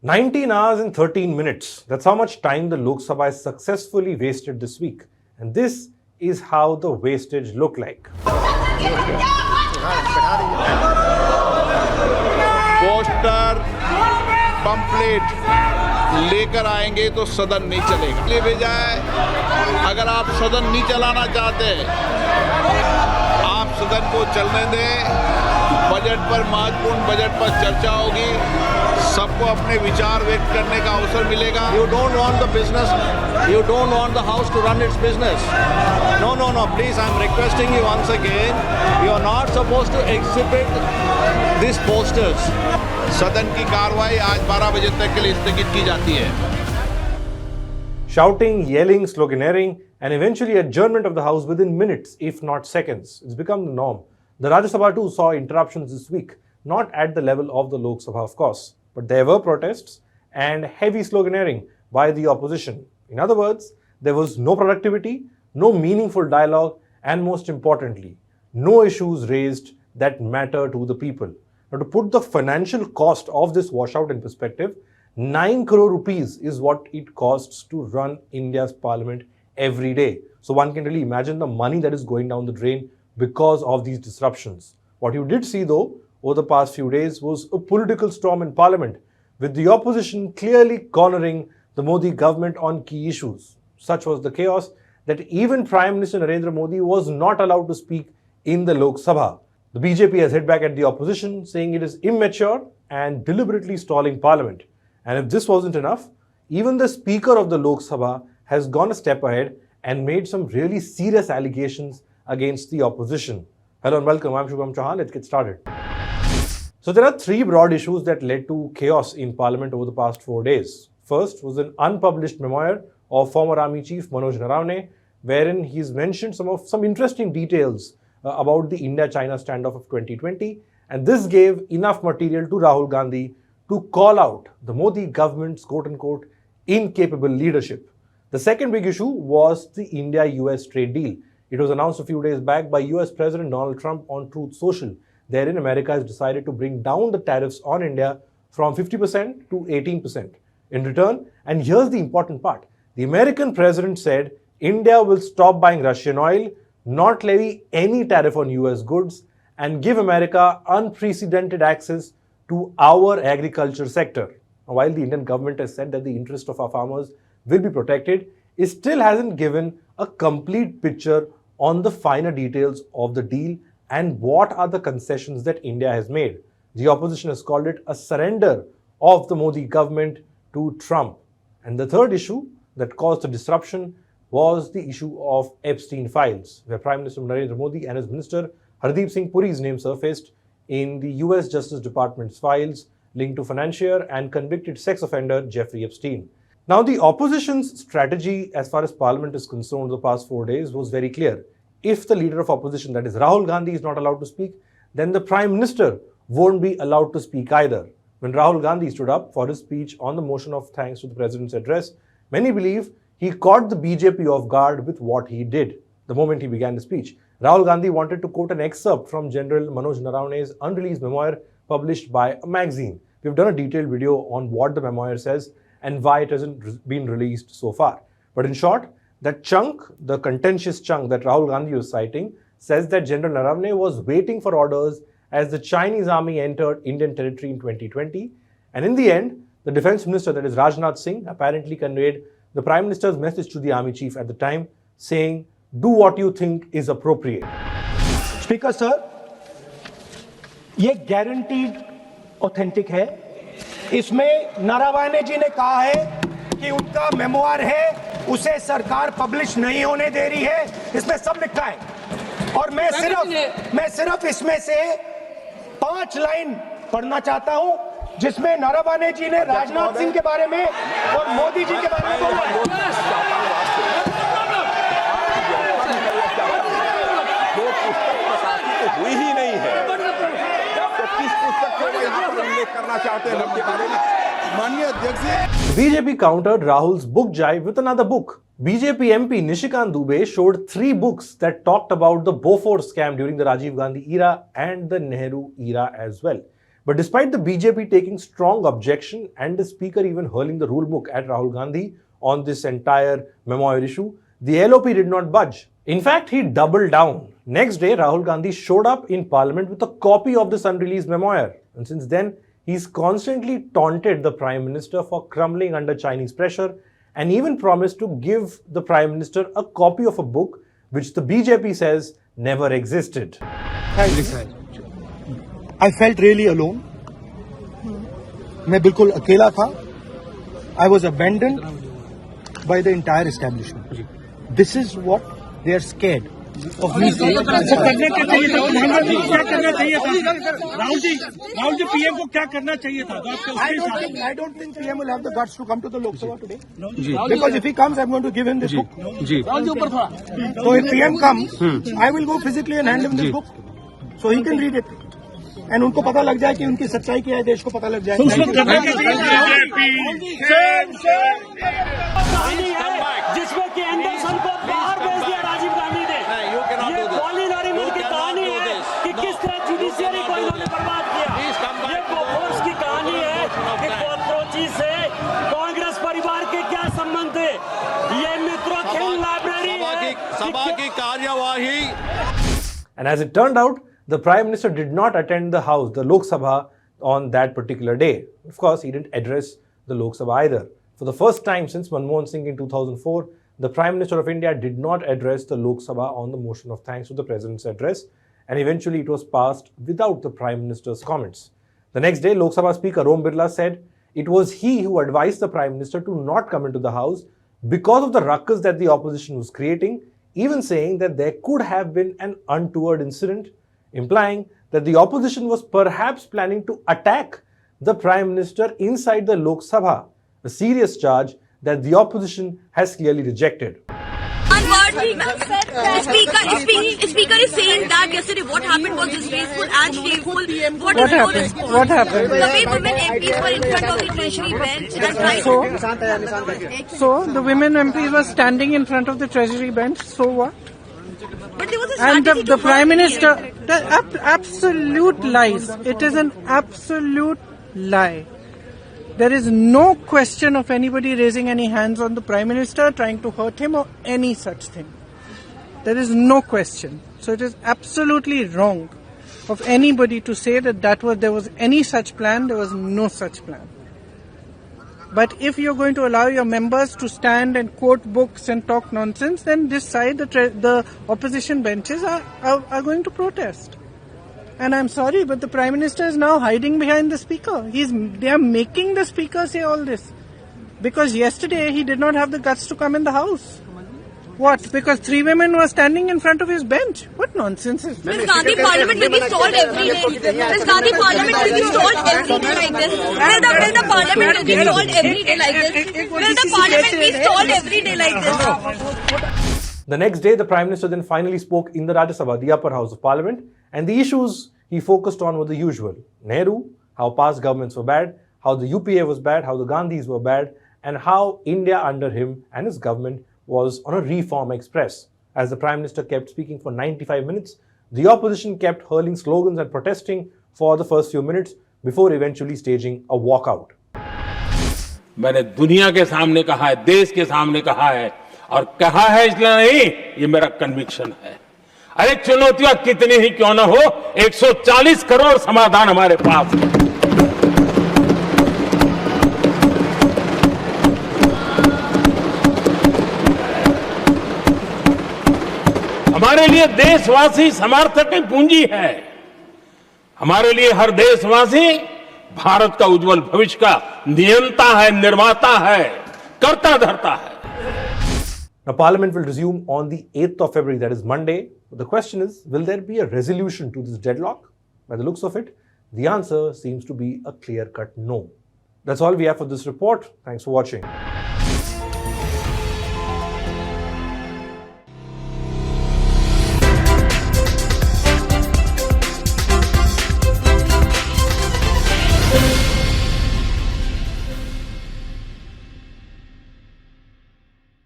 19 hours and 13 minutes. That's how much time the Lok Sabha has successfully wasted this week. And this is how the wastage looked like. Poster pamphlet लेकर आएंगे तो सदन नहीं चलेगा। इसलिए भेजा है, अगर आप सदन नहीं चलाना चाहते, आप सदन को चलने दें। बजट पर महत्वपूर्ण बजट पर चर्चा होगी, सबको अपने विचार व्यक्त करने का अवसर मिलेगा। You don't want the business, you don't want the house to run its business. No, please, I'm requesting you once again, you are not supposed to exhibit these posters. सदन की कार्रवाई आज 12 बजे तक के लिए स्थगित की जाती है। Shouting, yelling, sloganeering, and eventually adjournment of the House within minutes, if not seconds. It's become the norm. The Rajya Sabha too saw interruptions this week, not at the level of the Lok Sabha, of course, but there were protests and heavy sloganeering by the opposition. In other words, there was no productivity, no meaningful dialogue, and most importantly, no issues raised that matter to the people. Now, to put the financial cost of this washout in perspective, 9 crore rupees is what it costs to run India's parliament every day. So one can really imagine the money that is going down the drain because of these disruptions. What you did see though, over the past few days was a political storm in parliament, with the opposition clearly cornering the Modi government on key issues. Such was the chaos that even Prime Minister Narendra Modi was not allowed to speak in the Lok Sabha. The BJP has hit back at the opposition, saying it is immature and deliberately stalling parliament. And if this wasn't enough, even the Speaker of the Lok Sabha has gone a step ahead and made some really serious allegations against the opposition. Hello and welcome, I'm Shubham Chauhan. Let's get started. So there are three broad issues that led to chaos in Parliament over the past 4 days. First was an unpublished memoir of former Army Chief Manoj Naravne, wherein he's mentioned some interesting details about the India-China standoff of 2020, and this gave enough material to Rahul Gandhi to call out the Modi government's quote-unquote incapable leadership. The second big issue was the India-US trade deal. It was announced a few days back by US President Donald Trump on Truth Social. Therein, America has decided to bring down the tariffs on India from 50% to 18%. In return, and here's the important part, the American president said India will stop buying Russian oil, not levy any tariff on US goods, and give America unprecedented access to our agriculture sector. Now, while the Indian government has said that the interest of our farmers will be protected, it still hasn't given a complete picture on the finer details of the deal and what are the concessions that India has made. The opposition has called it a surrender of the Modi government to Trump. And the third issue that caused the disruption was the issue of Epstein files, where Prime Minister Narendra Modi and his minister Hardeep Singh Puri's name surfaced in the US Justice Department's files linked to financier and convicted sex offender Jeffrey Epstein. Now, the opposition's strategy as far as Parliament is concerned the past 4 days was very clear. If the leader of opposition, that is Rahul Gandhi, is not allowed to speak, then the Prime Minister won't be allowed to speak either. When Rahul Gandhi stood up for his speech on the motion of thanks to the President's address, many believe he caught the BJP off guard with what he did the moment he began the speech. Rahul Gandhi wanted to quote an excerpt from General Manoj Naravne's unreleased memoir published by a magazine. We've done a detailed video on what the memoir says and why it hasn't been released so far. But in short, that chunk, the contentious chunk that Rahul Gandhi was citing, says that General Naravne was waiting for orders as the Chinese army entered Indian territory in 2020. And in the end, the defense minister, that is Rajnath Singh, apparently conveyed the Prime Minister's message to the army chief at the time, saying, do what you think is appropriate. Speaker sir, ये guaranteed authentic है. इसमें नारावाने जी ने कहा है कि उनका memoir है, उसे सरकार पब्लिश नहीं होने दे रही है. इसमें सब लिखा है और मैं सिर्फ इसमें से 5 लाइन पढ़ना चाहता हूं जिसमें नारावाने जी ने राजनाथ सिंह के बारे में और मोदी जी के बारे में बोला है. जो पुस्तक प्रकाशित हुई ही नहीं है, तो किस पुस्तक को यहाँ पर उल्लेख करना चाहते हैं उनके बारे में? माननीय अध्यक्ष, BJP countered Rahul's book jive with another book. BJP MP Nishikant Dubey showed 3 books that talked about the Bofors scam during the Rajiv Gandhi era and the Nehru era as well. But despite the BJP taking strong objection and the speaker even hurling the rule book at Rahul Gandhi on this entire memoir issue, the LOP did not budge. In fact, he doubled down. Next day, Rahul Gandhi showed up in parliament with a copy of this unreleased memoir. And since then, he's constantly taunted the Prime Minister for crumbling under Chinese pressure and even promised to give the Prime Minister a copy of a book which the BJP says never existed. I felt really alone. मैं बिल्कुल अकेला था. I was abandoned by the entire establishment. This is what they are scared of me. करने क्या चाहिए था? क्या करना चाहिए था? राहुल जी पीएम को क्या करना चाहिए था? I don't think PM will have the guts to come to the Lok Sabha today. Because if he comes, I'm going to give him this book. So if PM comes, I will go physically and hand him this book, so he can read it. And उनको पता लग जाए कि उनकी सच्चाई क्या है, देश को पता लग जाए. जिसमें कि एंडरसन को बाहर भेज दिया राजीव गांधी ने. ये कॉलिन नरीमन की कहानी है कि किस तरह जुडिशियरी को इन्होंने बर्बाद किया. ये बोफोर्स की कहानी है कि कॉकरोची से कांग्रेस परिवार के क्या संबंध थे. ये मित्रों खेल लाइब्रेरी सभा की कार्यवाही. And as it turned out, the Prime Minister did not attend the House, the Lok Sabha, on that particular day. Of course, he didn't address the Lok Sabha either. For the first time since Manmohan Singh in 2004, the Prime Minister of India did not address the Lok Sabha on the motion of thanks to the President's address, and eventually it was passed without the Prime Minister's comments. The next day, Lok Sabha Speaker Om Birla said it was he who advised the Prime Minister to not come into the House because of the ruckus that the opposition was creating, even saying that there could have been an untoward incident, implying that the opposition was perhaps planning to attack the Prime Minister inside the Lok Sabha, a serious charge that the opposition has clearly rejected. The speaker is saying that yesterday what happened was disgraceful and shameful. What happened? What happened? The way women MPs were in front of the Treasury bench and tried So the women MPs were standing in front of the Treasury bench. So what? But there was a And strategy the to Prime hurt Minister, PM. absolute lies. It is an absolute lie. There is no question of anybody raising any hands on the Prime Minister, trying to hurt him or any such thing. There is no question. So it is absolutely wrong of anybody to say that there was any such plan. There was no such plan. But if you're going to allow your members to stand and quote books and talk nonsense, then this side, the opposition benches are going to protest. And I'm sorry, but the Prime Minister is now hiding behind the Speaker. They are making the Speaker say all this. Because yesterday he did not have the guts to come in the House. What? Because 3 women were standing in front of his bench? What nonsense is this? Miss Gandhi Parliament will be stalled every day. Miss Gandhi Parliament will be stalled every day like this. Will the Parliament will be stalled every day like this? Will the Parliament be stalled every day like this? The next day, the Prime Minister then finally spoke in the Rajya Sabha, the upper house of Parliament, and the issues he focused on were the usual. Nehru, how past governments were bad, how the UPA was bad, how the Gandhis were bad, and how India under him and his government was on a reform express. As the Prime Minister kept speaking for 95 minutes, the opposition kept hurling slogans and protesting for the first few minutes before eventually staging a walkout. मैंने दुनिया के सामने कहा है, देश के सामने कहा है, और कहा है इसलिए नहीं, ये मेरा कन्विक्शन है. अरे चुनौतियां कितनी ही क्यों न हो, 140 करोड़ समाधान हमारे पास है. हमारे लिए देशवासी समर्थक की पूंजी है. हमारे लिए हर देशवासी भारत का उज्जवल भविष्य का नियंता है, निर्माता है, कर्ता धर्ता है. Now, Parliament will resume on the 8th of February, that is Monday. But the question is, will there be a resolution to this deadlock? By the looks of it, the answer seems to be a clear-cut no. That's all we have for this report. Thanks for watching.